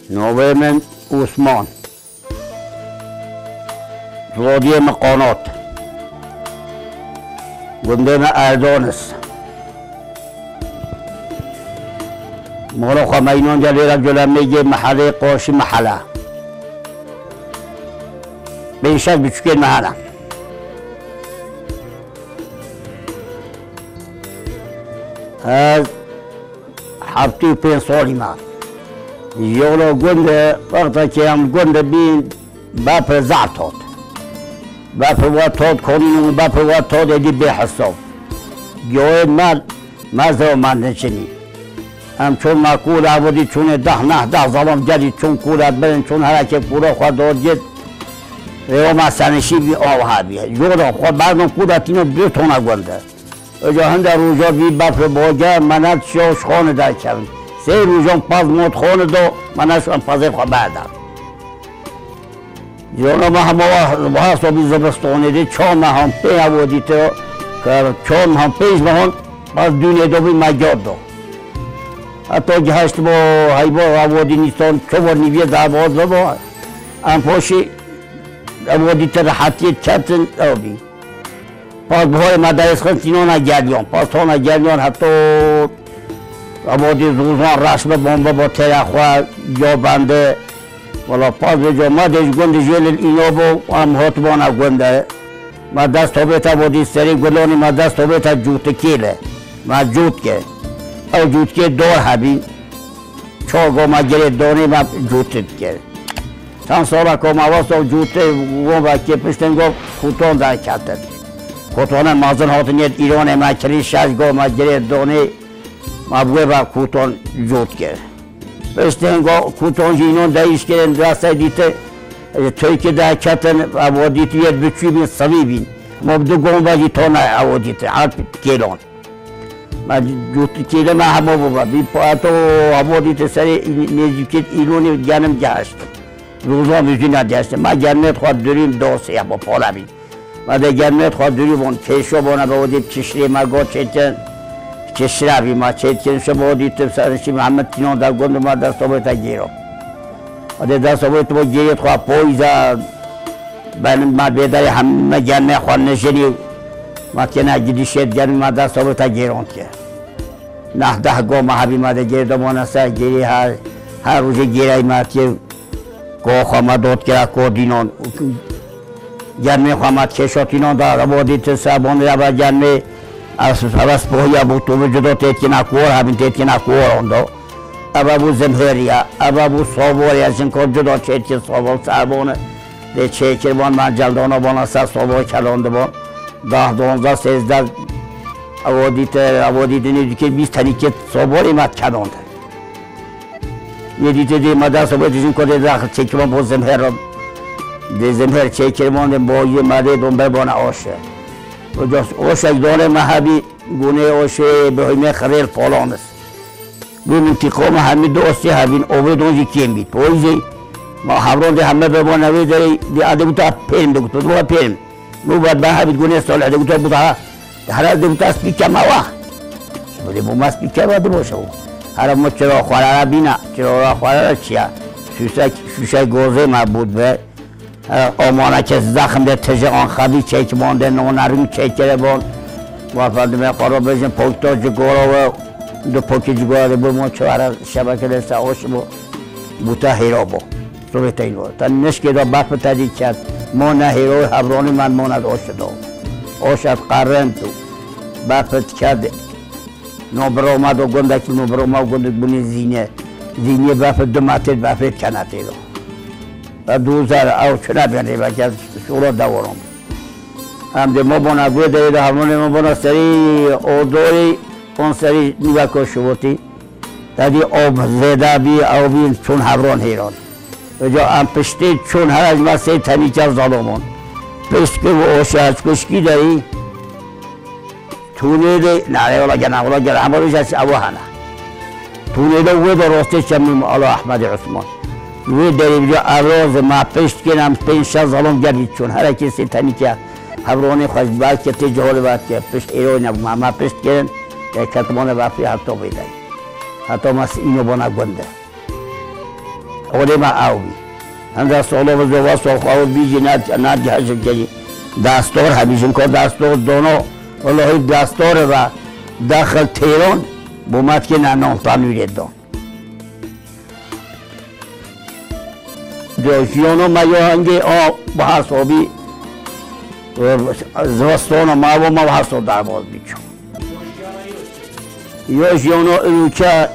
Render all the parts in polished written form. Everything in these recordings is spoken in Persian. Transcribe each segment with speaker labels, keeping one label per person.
Speaker 1: نوبه عثمان زودی مقانات گنده من اردانست مولا خمینان جلی رجل میگه محله قاشی محله بیشک بچکه محله از 75 سالی من یولا گنده وقتا که هم گنده بین بپر زعب تاد بپر واد تاد کنین و بپر واد تاد ایدی به حساب گوه مزر من نشنی هم چون مکول عبودی چون 10 ظلم جدید چون کولت برن چون هرکه پورا خواه داد جد ریو ما سنشی بی آوها بیه یولا خواه بردم کولت اینو بیر تونه گنده اجا هنده روزا بی بپر باگه منت شوش خانه در کردن 3 روزان پاز موت خونه دو منشون پازه خواه بردم یونا ما هم حسابی زبستانه دی 4 ماه هم پی عبودی تو که 4 ماه هم 5 ماه هم باز دونه دو بی مجاد دو حتی جهشت با حیبا عبودی نیستان چوبر نیویه درباز با هم پاشی عبودی تا راحتی چپتن آبی پاس بهای مدرس خون تینان اگریان پاس تان اگریان حتی عبودی روزان رسم بامبا با ترخواه جا بنده والا پاس بجا ما دیش گنده جیل اینا با هم هاتبانه گنده ما دست تا بودی سری گلانی ما دست تا جوت کیله ما جوت که او جوت که دور هبین 4 گو ما گرید دونی ما جوتت کرد چند ساله که ما واسه جوت گو که پشتن گو خوتان در کتن خوتان مازن هاتنید ایران ما کری 6 گو ما گرید دونی ما بوی با خوتان جوت کرد پشتن گو خوتان جینون دایش کرد راسته دیته توی که در کتن عبودیتی ید بچوی بین سوی بین ما دو گون بازی تانه عبودیتی هر کیلان ما جوتی کیله ما همه بابا بی پاتو عبودیتی سری نزدیکت ایلونی گنم جهشت روزا میزی نداشت ما گرمت خواهد دوریم دوسته با پالا بین ما در گرمت خواهد دوریم اون کشو بانه بودید چشری ما گو چیتن چشره بی ما چیتن شو بودید سرشی محمد تینان در گند ما دست تا گیرم و دست باید تو گیرید خواه پاییزا بین ما بیداری همه گرمه خواه نشنی ما که نگیدی شد گرمه ما دست باید گیراند که 9 گو ما حبی ما گیرد مانسته گیری هر روز گیری ما که گو خواه ما داد که که دینان گرمه خواه ما کشات اینان دار بودید سبان را با گرمه از پایا بود تو جدا تید که نکور همین تید که نکور آنده ابا بو زمهریا ابا بو صابوری از این کار جدا چید که صابور سربانه ده چه کربان من جلدانا بانا سر صابور کلانده بان 10 12 13 عوادیت نیدی که 20 تنی که صابوری مد کلانده نیدیده دی مدر صابور دیزین کرده داخل چه کربان بو زمهر را ده زمهر چه کربان با یه مده دنبه بانا آشه آشه دانه محبی گونه آشه بهایمه خریل پالان است بیم انتقام همه دوستی همین اوه کیم بید پاییزی ما حبران ده همه به ما نوی داری دی آده بوده پیرم ده گوته دو پیرم نو باید به همین گونه سال ده گوته بوده هر ده گوته اسپیکه ما وقت بوده بوم اسپیکه باید باشه هر ما چرا خواره بینا چرا خواره چیه شوشه گوزه ما بود به آمانه که زخم ده تجه آن خبی چیک مانده نونرون چیکره بان و فردمه قرار بزن پوکتا جگورا و دو پوکی جگورا ده ما چواره شبکه دسته آش بوتا هیرا با سویت اینو تا نشکی دا بپ تدید کرد ما نه هیروی حبرانی من ما ند آش دا آشت قرن تو بپت کرد نوبر آمد و گندکی نوبر آمد و گندک بونی زینه بپ دو متر بپت کنتی دا و دوزار او چنه بینه بکر شورا دوارم هم ده ما بنا گوه ده حبرانی ما بنا سری آدوری اون سری نیوکو شبوتی دادی آب زیده بی آب بی چون حبران هیران اجا ام پشتی چون هر از مسیح تنیچه ظالمان پشتی و آشهج کشکی داری تونه ده نه ولا گنه همه روش از او هنه تونه ده وی ده راسته شمیم الله احمد عثمان وی داری بجا اراز ما پشت کنم پنج ظالم گردید چون هر کسی تنیچه حبرانی خوش باید که تجهال باید که پشت ایران نبود ما پشت کنم که کتمان بافی حتی بیدن حتی ما اینو بنا گنده اولی ما آوی هنده سولو و زواست و خواهد بیجی ند جهشم کنی دستور همیشن که دستور دونو والله دستور و داخل تیران بومد که نانم تانویره دون جوشیانو ما یه هنگی با هر صوبی زوستانو ما و ما هر صوب در باز بیچون یوشیانو اروچه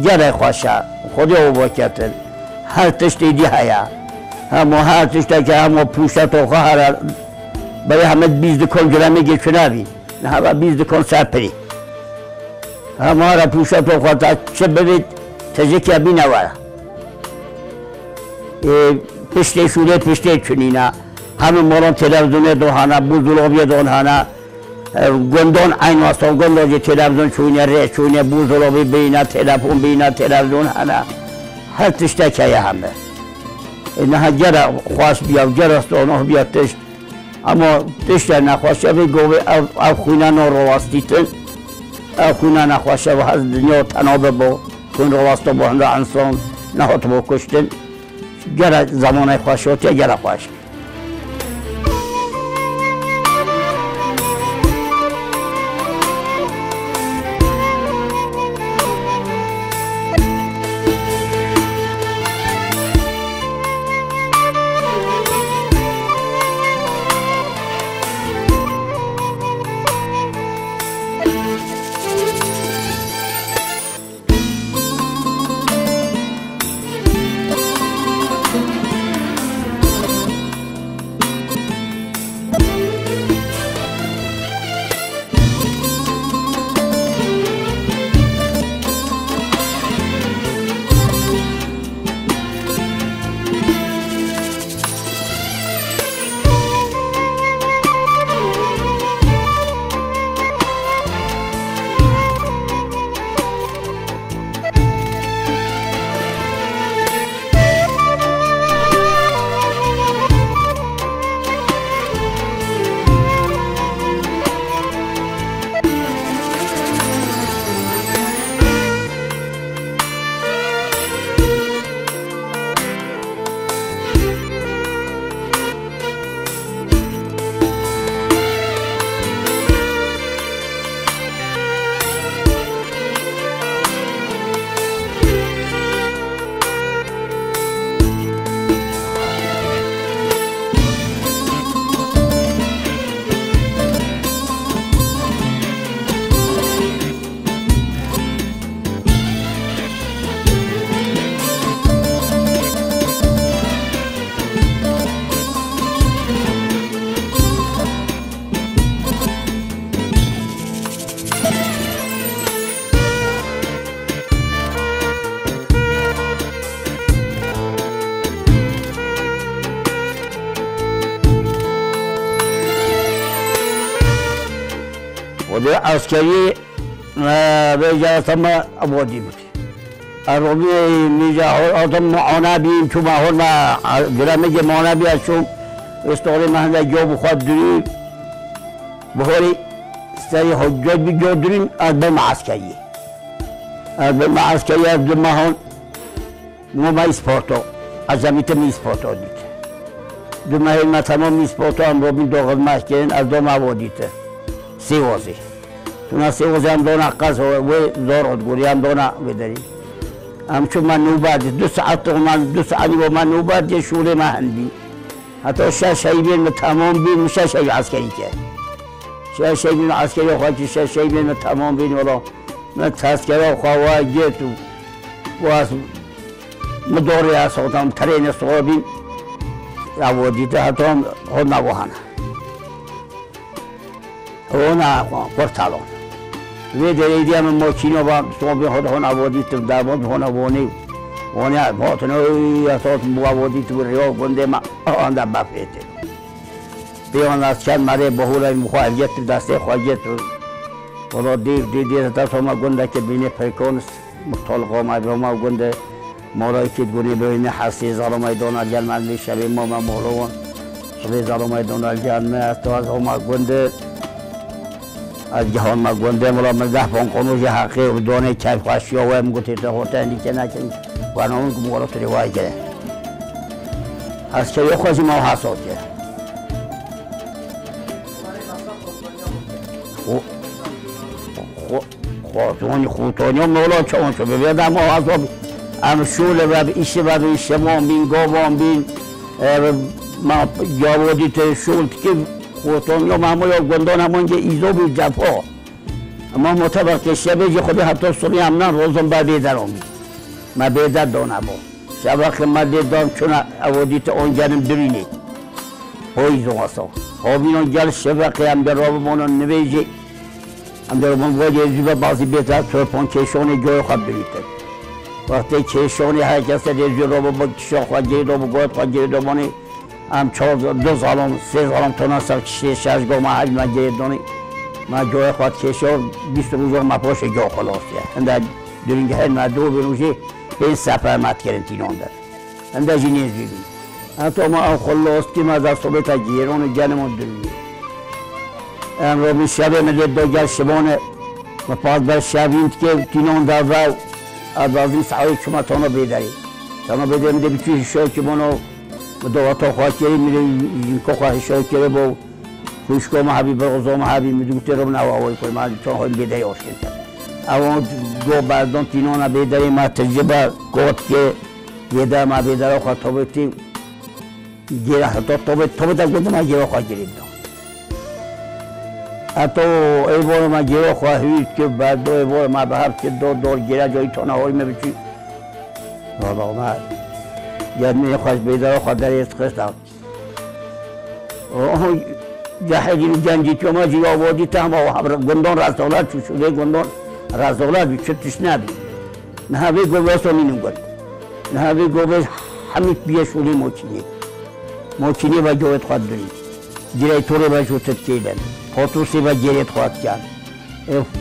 Speaker 1: گره خوشه خودی او باکتن هر تشتی دی هیا همو هر تشتی که همو پوشت و خواهر برای همه 20 کن گرمه گه چنه بی نه همه 20 کن سپری همه هر پوشت و خواهر چه ببید تجه که بی نواره پشتی شوره پشتی چنینه همه موران تلویزیون دوهانه بوزولوبی دوهانه گندان این واسه گندان تلویزیون چونه ره چونه بوزولوبی بینه تلفن بینه تلویزیون هنه هر تشته که همه اینها جرا خواست بیا جرا استانه بیا تشت اما تشته نخواشه بگوه او خونه نروستیتن او خونه نخواشه و از دنیا تنابه با کن روستا با هنده انسان نهات با کشتن جرا زمانه خواشه و جرا خواشه و عسکری به اجازه ما آبادی بود. رومی میجا آدم معانه بیم تو ماهور ما گرامه معانه بیم چون استوری مهنده جو بخواد دری بخوری سری حجاج بجو درین از بیم عسکری. ما عسكري از ماهون ما اسپورتو عجمیت می اسپورتو دید دو ماه ما تمام اسپورتو هم رو بین دو خدمت کردن از دو ماه دیده سیوازی تونا سیوازی هم دو نقص و زور ادگوری هم دو بداری هم چون من نوبت 2 ساعت من 2 ساعتی با من نوبت یه شوره ما هندی حتی 6 بین تمام بین 6 عسکری کرد 6 بین عسکری خواهد 6 بین تمام بین ولی من تذکره خواهد گیتو و از مدوری هستم ترین صحابین راودیده حتی هم خود نگوهانه اونا پرتالون وی دریدی هم ماشین با صحابین خود هون آودیده درباد هون آوانی هونی باتنوی اساس آودیده و ریا گنده ما آن در بفیده بیان از چند مره بهورای مخواهد گیت دسته خواهد گیت ولی دیدی تا ما گنده که بینه پرکونس مطالقه ما برما گنده مالایی که گونی بینه حسی زارمای دونال جان من شبیه ما مولوان شبیه زارمای دونال جان من از تو از ما گنده از جهان ما گنده ملا مزح بان قانون حقی و دونه چای خوشی و هم گفته تا هوتندی که نکنی و اون که مولا تو روای کرد از که خوش ما حساب کرد خودتونی خودتونی مولا چون شو ببینم ما حساب ام شوله و ایشه و ایشه بین گوام بین ما جوادی ت شول که خودتون یا معمولا گندان همون که ایزو بی جفا اما مطابق شبه خود حتی سوری هم نه روزم با بیدرم ما بیدر دانه با شبه که ما دیدم چون اوادی ت اون جنم درینی هایزو هستا خوابین اون جل شبه که هم در رابمون نویجی هم در رابمون وجه زیبا بازی بیتر تو پانچشون جای خواب دریتر وقتی چشونی هر کسی دیگر رو با کشان خواهی رو با گوید خواهی رو بانی هم 2 سالم 3 سالم تونم سر 6 گاه ما حج من گرید دانی ما جای خواهد کشان 20 روز ما پاش جا خلاصیه انده درینگه هر ما دو بروشی این سفر مت کردن تینان در انده جینیز بیدیم حتی ما خلاص که ما در صبح تا گیرون جنمون درینگه امرو می شبه مدد دو گر شبانه و پاس بر شبیند که تینان در رو از این سعی شما تانا بیداری تانا بیداری میده بیچی شای که منو دوتا خواهد کردی میده اینکا خواهد شای کرده با خوشکا محبی برغزا محبی میده گوته رو نواهی کنی من چون خواهد بیداری آشکر کرد اما دو بردان تینانا بیداری ما تجربه گفت که یه در ما بیداری خواهد تابتی گیره حتی تابت از گفت ما گیره خواهد گرید حتی ای بار ما گیره خواهید که بعد ای بار ما به هفت که دور گیره جایی تانه هایی میبچی والا آمد گرمی خواهد بیدار خواهد در ایست خستم جهدین و جنجی که ما جی آبادی تا هم گندان رزدالت شده گندان رزدالت بید چه تشنه بید نهوی گوبرس رو مینون گند نهوی گوبرس همید بیه شده موچینی و جوید خواهد دارید دیریتوری و جوتت کیدن خطوسی و گریت خواهد کرد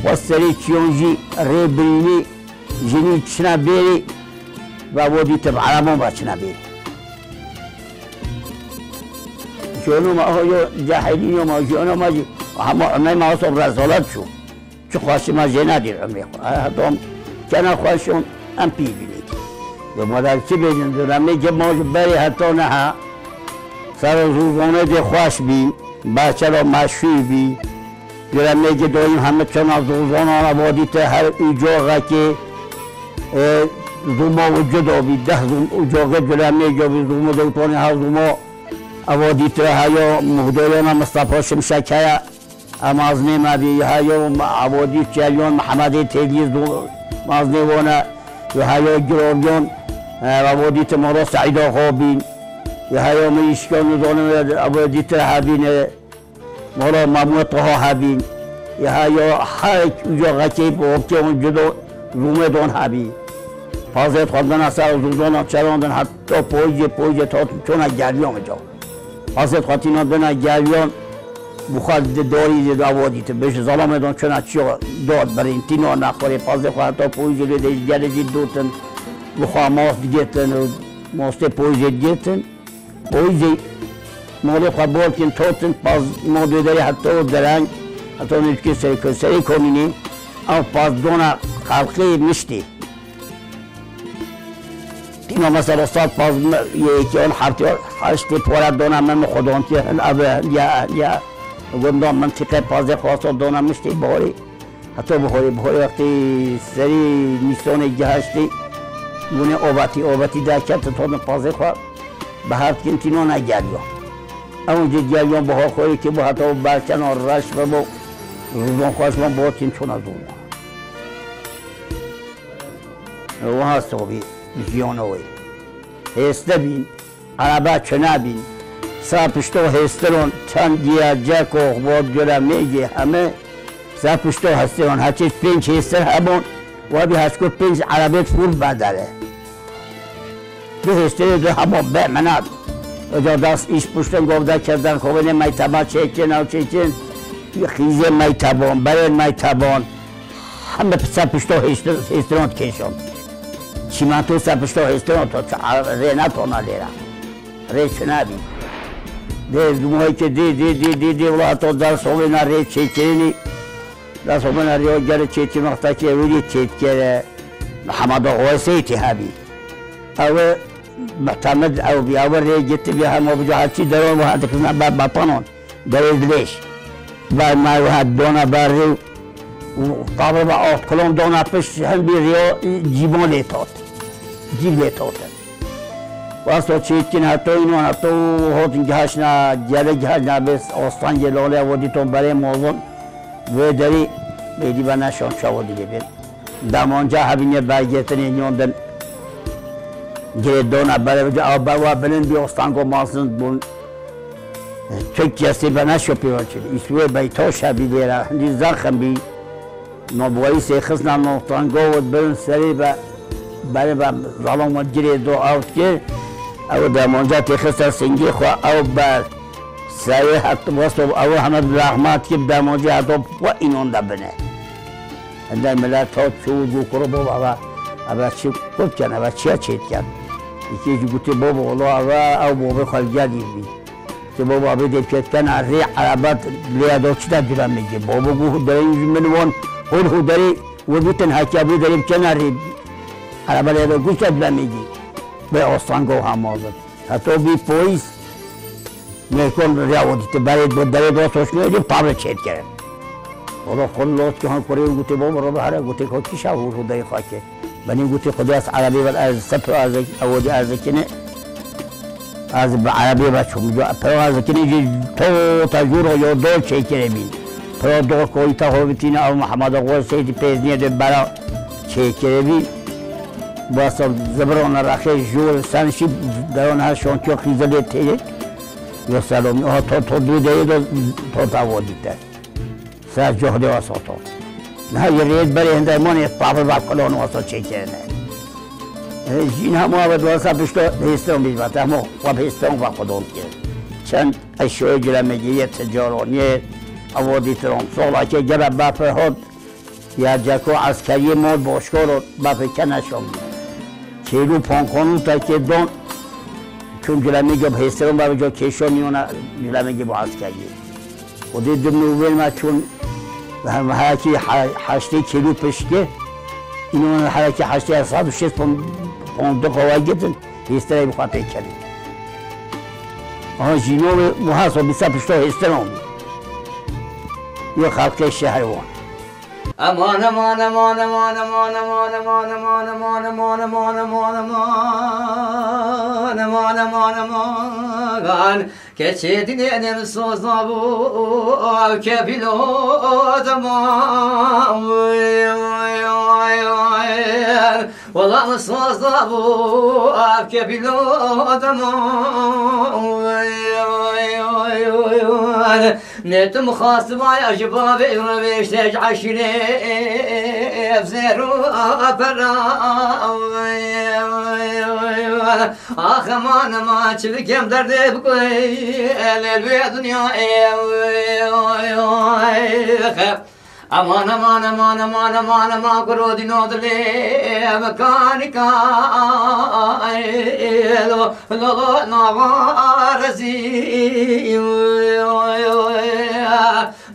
Speaker 1: فسری چیونجی ری برینی جنی چنا بیری و وادی تب عرمان با چنا بیری جانو ما آیا جاهلی ما جانو ما جی همه ما صبح رزالت شو چه خواستی ما جنا دیر عمری خواه حتی هم کنه خواهشون هم پی بینید یا مادر چی بیدن دارم جب ما بری حتی نه سر روزانه دی خوش بی بچه را مشهور بی دیرم میگه داریم همه چون از روزانه آبادی تا هر اجاقه که زوما وجود آبی 10 اجاقه دیرم میگه زوما دوتانی هر زوما آبادی تا هیا مهدایان مصطفی شمشکه امازنی مبی هیا آبادی چلیان محمد تیلیز مازنی وانه هیا گرامیان آبادی تا مرا سعیدا خوابین هیا میشکن دانم آبادی تا هبینه مالا ممنوعات ها هبین هیا هر اجاقه که بوقتی اون جدو رومه دون هبی فازت خواندن اثر زودان چراندن حتی پویجه تا چون گریان جا فازت خواندن بنا گریان بخواد داری داوادی تو بهش ظلم دون چون چیا داد برای این تینو نخوره فازت خواند تا پویجه لیدی گریجی دوتن بخواه ماست دیگتن ماست پویجه دیگتن پویجه مولی خواه بود که توتن پاس مولی داری حتی درنگ حتی نیکی سری کنینی او پاس دونا خلقی مشتی تیما مثلا سال پاز یکی اون حرفی هشتی پورا دونه من خودم که یا گندم منطقه پازه خواست دونه مشتی بخوری حتی بخوری وقتی سری نیستون جهشتی گونه آباتی دکت تو پازه خواست به هر کنتینو نگریو اونجا گریو بها خوری که با حتی برکن و رش و با روزان خواست من با تین چون از اون و هست خوبی جیانوی هسته بین عربه چنه بین سرپشتو هسترون چند گیه جک و اخبار جره میگه همه سرپشتو هسترون هرچی پنج هستر همون و بی هشکو پنج عربه فول بداره دو هستری دو همون به مناد اجا دست ایش پشتن گفته کردن خوبه میتبان چیکن او چیکن خیزه میتبان برین میتبان همه سرپشتو هسترون کشون چی من تو سرپشتو هسترون تو ره نتونه لیره ره چنه بی دومایی که دی ولی تو درس خوبه ره چیکنی درس خوبه ره گره چیکی مقتا که روی چیکره محمد آقای سیتی هبی او معتمد او بی او ره جت بی هم و بجا هرچی درون و هر کسنا با پانون در دلیش با ما و هر دونا بر ره قابل با آت کلام دونا پش هم بی ریو جیبان لیتات جیب لیتات واسه چیکن حتی اینو حتی هاتون جهش نه جله جهش نه بس آستان جلاله ودی تو برای موضوع و داری بیدی و نشان شاودی ببین دمانجا هبینه برگرتنی نیوندن گره دونا برای وجه آب و بلند بی آستان کو ماسند بون چک جستی به نشو پیوچید ایسوی بیتو شبی دیره هندی زخم بی نبوایی سیخص نه آستان کو ود بلند سری به برای با ظلم و گره دو آوت که او دمانجا تخص سنگی خو او بر سایه حتی واسه او حمد رحمت که دمانجا حتی و اینون دبنه اندر ملت ها چو جو کرو بابا او چی کد کن او چی چید کن یکی جو گوتی بابا اولا او بابا خالگردی بی که بابا بیده کد کن ری عربت لیادو چی دا جرم میگه بابا گو داری منوان هر داری و بیتن حکیابی داری بچن ری عربت لیادو گوش دا جرم میگه به آستان گو هم آزد حتی بی پویس میکن ریاودیت برای داره دو سوشنه دی پاور چید کرد ولی خود لوت که هم کاری گوته بابا رو به هره گوته که کیش او رو دای خاکه بنی گوته خودی از عربی و از سپر از اودی از کنه از عربی و چون جو پر از کنه تو تجور و یو دو چی کنه بین پر دو کوی تا هویتین او محمد آقا سید پیزنی ده برا چی کنه بین واسه زبران رخش جور سنشی درون هر شون که خیزده تیره یا سلامی ها تو دو دیده تو تاودیده سر جهده واسه تو نه یه رید بری هنده من پاپر با کلون واسه چی کنه جین همو عبد واسه پشتو هستم بیشتر همو خواب هستم و خودم که چند اشیاء جرمگی یه تجارانی آوردی ترام سالا که جرم بافر هد یا جکو عسکری مود باشکار رو بافر کنشم کیلو پانکانو تا که دون چون جرمگی با هستم با جا کشونیونه جرمگی با عسکری و دیدم نوبل ما چون حرکی 8 کیلو پشکه اینو حرکی 806 پوند قوای گفتن هستری بخواد پیکری آن جینو محاسب بیشتر پشتو هسترام یه خلق شهروان
Speaker 2: امان امان امان امان امان امان امان امان امان امان امان امان امان امان امان که چه دیدن سوزا بو که پیلوت ما والله سوزا بو که پیلوت ما نتم خاص ما يا شباب ويشتاج عشرة بزيرو أبرا آخ ما تشبكم درد بكوي البيت دنيا امان امان امان امان امان امان کرو دینو دلی مکانیکا لو نوارزی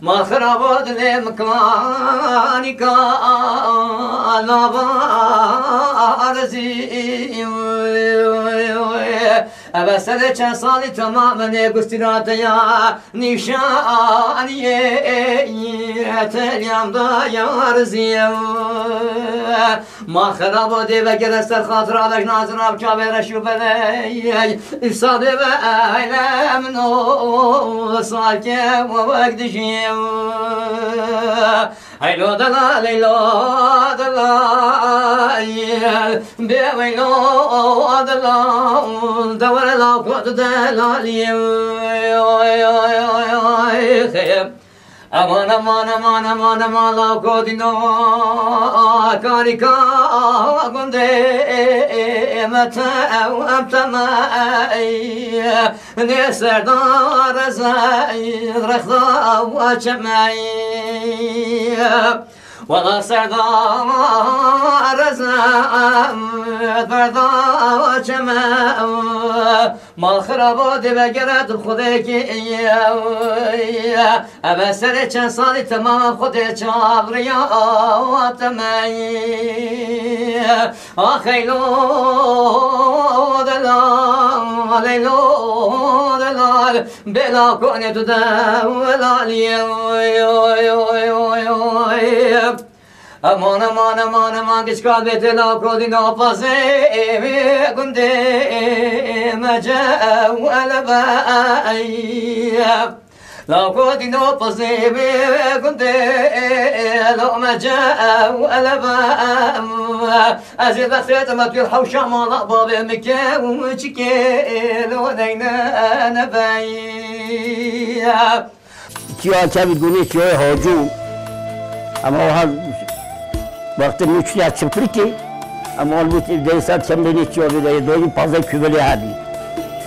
Speaker 2: ما خرابات مكاني كان بارزي بس هذا كان صالي تماما قسترات يا نشاني تليام ضايا رزي ما خرابات بقر استرخاط رابك نازنا بكابر شوفني إفصاد بأيلا منو صالك ووقدشي هيلو دلال بيويلو دلال دور لا قد دلالي aman aman aman aman aman la kodino karika gunde mata amtamai ne serdar zai rakhda wa chamai ولا سردار زم فردا وشمع ما خرابات بگرد خودك ابا سر چند سالی تمام خود چابریا تمایی آخیلو دلال لیلو دلال بلا کنه تو دولالی aman aman aman aman geç kalbete la kodina pase kunde maja wala bay la kodina pase kunde la maja wala bay azid bakhet ma تلحو شمال باب مكه ومشكل ودينا نبي
Speaker 1: کیا چه میگونی که هاجو اما وقتی میشی از چپریکی اما اون بودی دیسات چند بینی چیا بیده دوی پازه کبلی هدی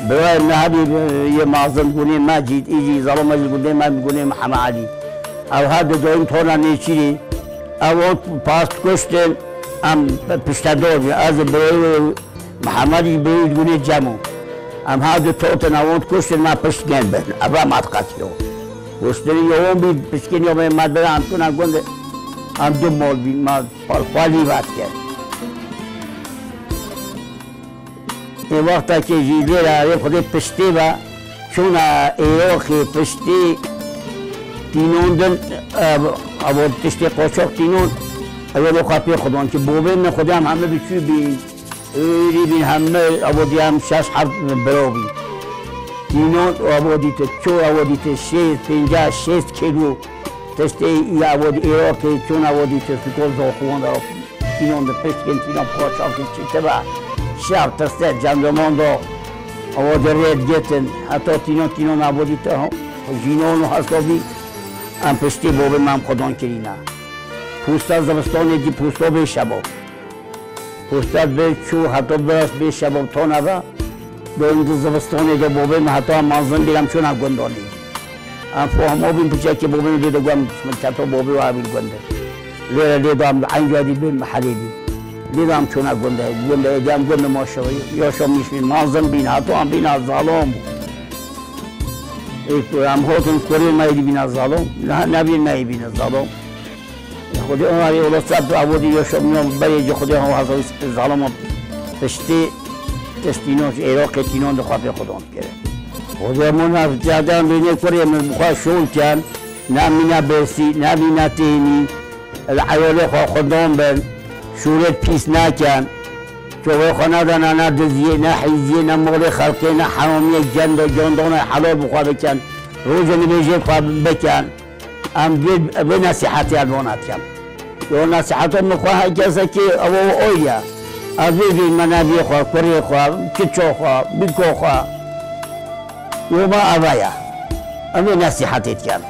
Speaker 1: برای نهدی یه معظم گونی مجید ایجی ظلم مجید گونی من گونی محمد علی او هر دویم تونا نیچیری او پاس کشتن ام پشتادور از برای محمدی برای گونی جمو ام هر دو توتن اوت کشتن ما پشت گن بن ابا ماتقاتیو وشتری یوم بی پشکن یوم ماد برای ام کنن گنده ام دو مول بی ما خالی بات کرد این وقتا که جیلی را خود پشتی و چون ایوخی پشتی تینوندن آورد تشتی قاشق تینون اول خواهی خودان که بوبین خودم همه بچو بین ایری بین همه آوردی هم 6 حرف برو بین تینون آوردی چو آوردی 50-60 کیلو تشتی ای آوردی ایوخی چون آوردی سکول زاخوان دارو تینون ده پشتکن تینون قاشق چیته با شب تسته جمعمان دو آوردی رید گتن حتی تینون آوردی تا جینون و حسابی ام پشتی بوبه من خودان کرینا پوستا زمستان دی پوستا به شبا پوستا به چو حتی برس به شبا تا نبا دو زمستان دی بوبه من حتی مازن بیرم چون هم گندانی ام فهمو بین پچه که بوبه دیده گم چطور بوبه و عبیل گنده لیره دیده هم اینجا دی بین محلی دی دیده هم چون هم گنده دی هم گنده ما شوی یا شو میشمین مازن بین حتی هم بین از ظالم هم هاتون کوری نایدی بین از ظالم نبین نایی بین از ظالم خودی اونهایی اولا سب عبودی یا شمیان بریجی خودی هم حضایی ظالم پشتی تستینون ایراق تینون دو خواه خودان کرد خودی همون جاده هم بینه کوری من بخواه شول کن نمینا برسی نمینا تینی العیالی خواه خودان بن شورت پیس نکن چوه خانه دانا نه دزیه نه حیزیه نه مغل خلقه نه حرامیه جند و جاندان حلال بخواه بکن روز نبیجه خواه بکن ام به نصیحتی الوانت کن یا نصیحت هم خواه کسی که او اویا از بی منابی خواه کری خواه کچو خواه بیکو خواه یا ما اویا ام به نصیحتیت کن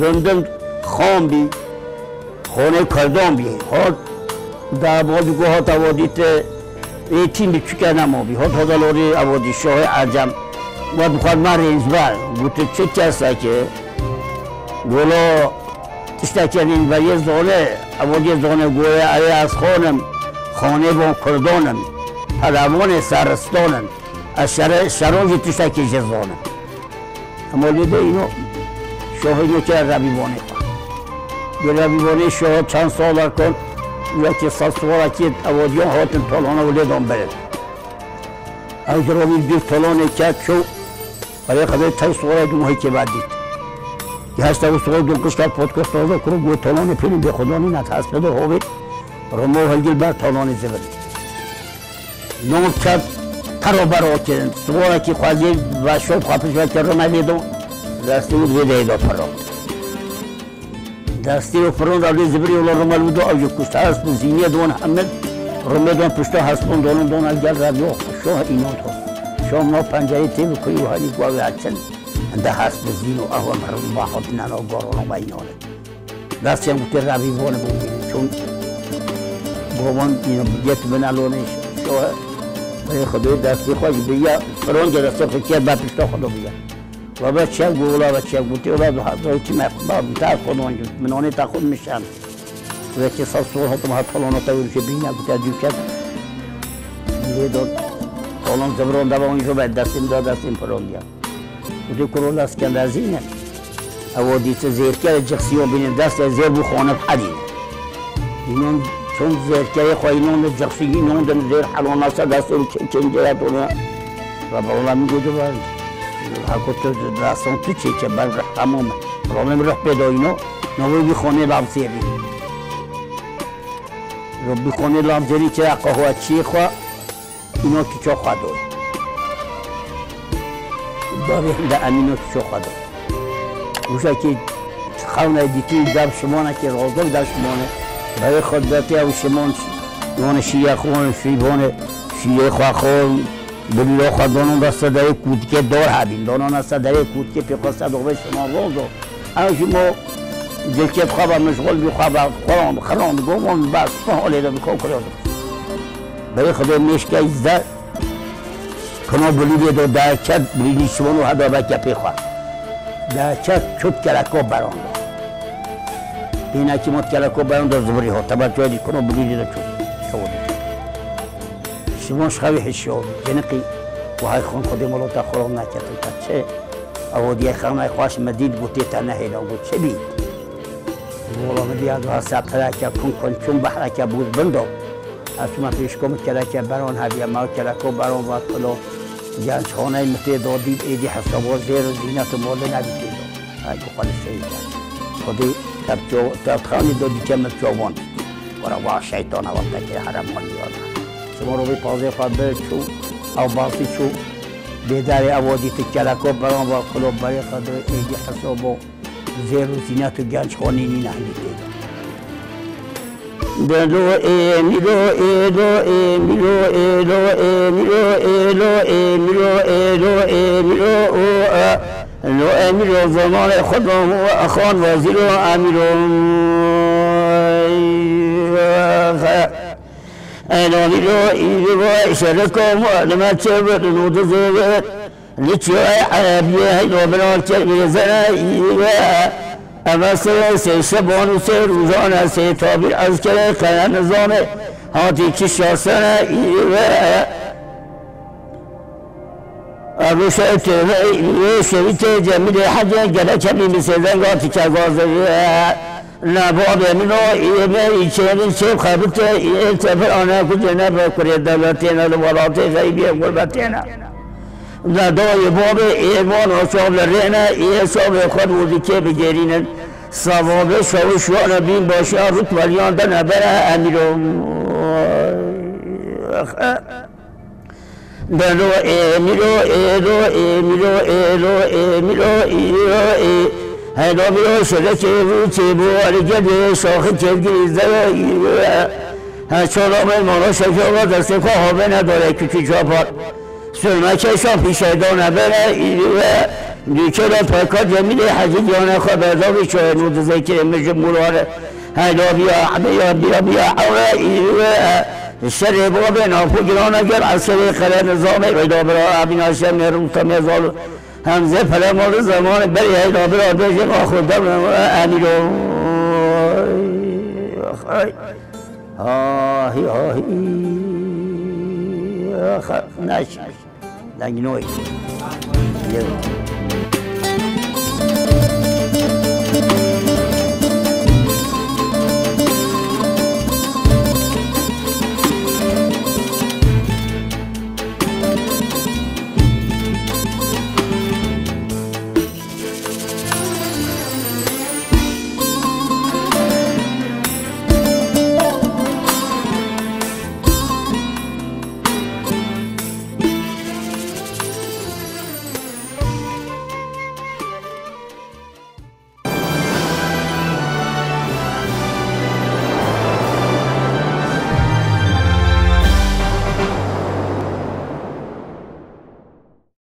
Speaker 1: دندم خام بی خانه کردان بی ها در بعد گوه ها آوردیت ایتین بی چکه نما بی ها تازالوری آوردی شاه عجم باید بخواد من رنج بر گوته چه کسا که گولا تشتکرین و یه زانه اول زانه گویا علی از خانه با کردانم پلوان سرستانم از شراجی تشتکی زانه اما لیده اینو شاه اینو که ربیوانه کن ربیوانه شاه چند سال کن یا که سال که اودیان هاتن طالانه و لیدان برد از رابی دیر طالانه کرد شو برای خدای تای سوال دو ماهی که بعد دید که هست او سوال دو کشتر پودکست آزا کرو گوی طالانه پیلیم به خدا نینت هست بده هاوید رمو هلگل بر طالانه زبرد نام کرد ترا برا کردن سوال که خواهی و شب خواهش و کرد رمه لیدون دستی بود ویده ایدا پرا دستی و فرون را زبری اولا رمال بودو او کشتر هست بون زینی دون حمد رمه دون پشتا هست بون دون الگل ربیو شاه اینان تو شام ما پنجره تیب کوی و حالی گوی هستن انده هست بزین و اهو مرم با خود ننا گارون و اینانه دستی هم گوتی ربیوانه بودیم چون گوان اینو بیت بنالونه شاه برای خدای دستی خواهی بیا فرون که دستی خود که با پشتا خدا بیا و با چه گولا و چه گوتی اولا دو حضایی که مقباب تا خود وانجو منانه تا خود میشن و که سال سوال حتم ها طالانه تاویل که بینه گوتی دیو کد لیداد طالان زبران دوا اونجا باید دستیم دستیم فران دیا گوتی کرول اسکندرزینه او دیت زیرکر جخسیون بینه دست زیر بو خانه حدینه اینون چون زیرکر خواهی نون جخسی نون دن زیر حلان ناسا دست رو چنجه دونه و بالا میگوده باید حکوت دستان تو چه بر تمام رامم رخ پیدا اینو نوی بی خانه لامزیری رو بی خانه لامزیری چه قهوه چی خواه اینو که چه خواه داره داره هنده امینو که چه خواه داره روشا که خونه دیتی در شمانه که رازدار در شمانه برای خود باتی او شمان یون شیعه خون شیبانه شیعه خواه خون بلیلا خواه دانون دسته داره کودکه دار هبین دانون دسته داره کودکه پیقاسته دوبه شما روزو اما شما دلکت خواه مشغول بی خواه خران گومون بس حالی دا بکن کرده برای خدا میشکه ازده کنا بلیلی دو درکت بلیلی شمان و هدا بکه پی خواه درکت چود کلکا بران دا اینه که مد کلکا بران دا زبری ها تبر جایی کنا بلیلی دا چود شود شماش خوی حشیابی جنقی و های خون خودی ملو تا خورم نکتو تا چه اودی خانه خواهش مدید گوتی تا نهیلا گوت چه بید مولا مدید ها سبتره که کن چون بحره که بود بندو از شما پیشکم کلکه بران هبیه ما کلکو بران وقت کلو جنج خانه متی دادید ایدی حسابا زیر و زینت و مولا ندید های بخوالی سید خودی تبخانی دادی که متجوان ورا با شیطان وقتا که حرم مالی آدم شما رو به پازه خواهد برد چو او باسی چو بیداری اوادی تکلکو بران با قلوب برای خدای ایدی حسابا زیر و زینت و گنج خانی نی نهلی دیگه دلو ایلو ایلو ایلو ایلو ایلو ایلو ایلو ایلو ایلو ایلو زمان خودم و اخوان وزیر و امیرو أنا ملو شركم وأنا تبر نودزوج لتشوي عربية وبنات زراعية أما سي شبان وسير وزانا سي تابير أذكر كان نظام هاتي كشار سنة أبو شايف شويت جميل حاجة جلتها بمسيدان قاتي كغازية نبود منو ایمه چنین چه خبرت تفر آنها کجا نبکره دولتینا الولات غیبی قربتینا ندای باب ایمان و شاب لرنا ایساب خود بودی که بگیرین ثواب شوشوان بین باشه روت ولیان ده نبره امیرو دلو امیرو ایلو امیرو ایلو امیرو ایلو هنو بیو شده که روچی بو علیگه شاخه چلگی زایی چرا من مالا شکر دست که همه نداره که جابار سلمکه شا پیشه دانه بره دیکه را پاکا جمیل حجیجانه خبردار بیشه نود ذکر مجمولاره هنو بیا حوله شر باب نافو گران اگر اصلی خلال نظام ایدا برا امین هاشم نروتا میزال همزه پلمال زمان بری ایدا برا بجم آخود دم امیرو ناش ناش ناش